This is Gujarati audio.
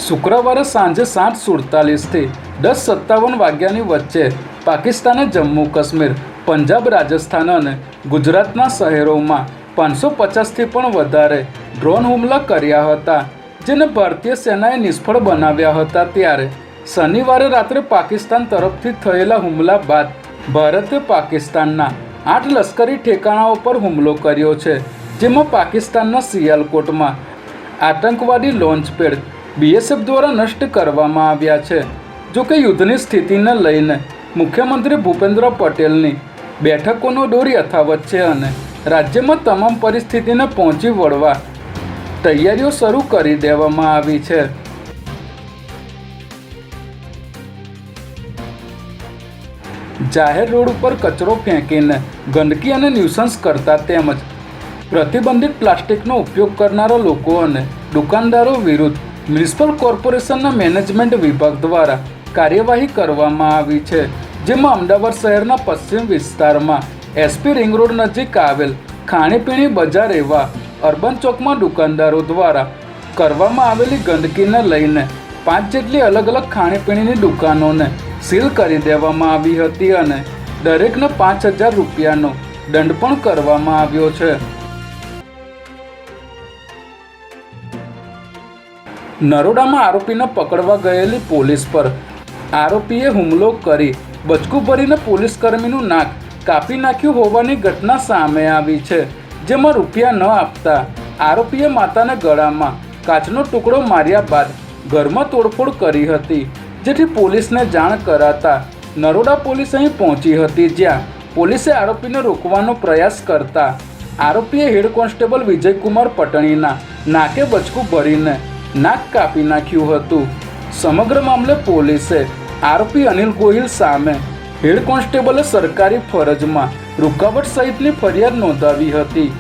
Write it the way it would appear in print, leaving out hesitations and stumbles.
શુક્રવારે સાંજે 7:47થી 10:57 વાગ્યાની વચ્ચે પાકિસ્તાને જમ્મુ કાશ્મીર, પંજાબ, રાજસ્થાન અને ગુજરાતના શહેરોમાં 550થી પણ વધારે ડ્રોન હુમલા કર્યા હતા, જેને ભારતીય સેનાએ નિષ્ફળ બનાવ્યા હતા। ત્યારે શનિવારે રાત્રે પાકિસ્તાન તરફથી થયેલા હુમલા બાદ ભારતે પાકિસ્તાનના 8 લશ્કરી ઠેકાણાઓ પર હુમલો કર્યો છે, જેમાં પાકિસ્તાનના સિયાલકોટમાં આતંકવાદી લોન્ચપેડ BSF દ્વારા નષ્ટ કરવામાં આવ્યા છે। જોકે યુદ્ધની સ્થિતિને લઈને મુખ્યમંત્રી ભૂપેન્દ્ર પટેલની બેઠકોનો દોર યથાવત છે અને રાજ્યમાં તમામ પરિસ્થિતિને પહોંચી વળવા તૈયારીઓ શરૂ કરી દેવામાં આવી છે। જાહેર રોડ ઉપર કચરો ફેંકીને ગંદકી અને ન્યુસન્સ કરતા તેમજ પ્રતિબંધિત પ્લાસ્ટિકનો ઉપયોગ કરનારા લોકો અને દુકાનદારો વિરુદ્ધ મ્યુનિસિપલ કોર્પોરેશનના મેનેજમેન્ટ વિભાગ દ્વારા કાર્યવાહી કરવામાં આવી છે, જેમાં અમદાવાદ શહેરના પશ્ચિમ વિસ્તારમાં SP રિંગ રોડ નજીક આવેલ ખાણીપીણી બજાર એવા અર્બન ચોકમાં દુકાનદારો દ્વારા કરવામાં આવેલી ગંદકીને લઈને 5 જેટલી અલગ અલગ ખાણીપીણીની દુકાનોને સીલ કરી દેવામાં આવી હતી અને દરેકને 5000 રૂપિયાનો દંડ પણ કરવામાં આવ્યો છે। નરોડામાં આરોપીને પકડવા ગયેલી પોલીસ પર આરોપીએ હુમલો કરી બચકું ભરીને પોલીસ કર્મીનું નાક કાપી નાખ્યું હોવાની ઘટના સામે આવી છે, જેમાં રૂપિયા ન આપતા આરોપીએ માતાને ગળામાં કાચનો ટુકડો માર્યા બાદ ઘરમાં તોડફોડ કરી હતી, જેથી પોલીસને જાણ કરાતા નરોડા પોલીસ અહીં પહોંચી હતી, જ્યાં પોલીસે આરોપીને રોકવાનો પ્રયાસ કરતા આરોપીએ હેડ કોન્સ્ટેબલ વિજયકુમાર પટણીના નાકે બચકું ભરીને નાક કાપી નાખ્યું હતું। સમગ્ર મામલે પોલીસે આરોપી અનિલ ગોહિલ સામે હેડ કોન્સ્ટેબલે સરકારી ફરજમાં રૂકાવટ સહિતની ફરિયાદ નોંધાવી હતી।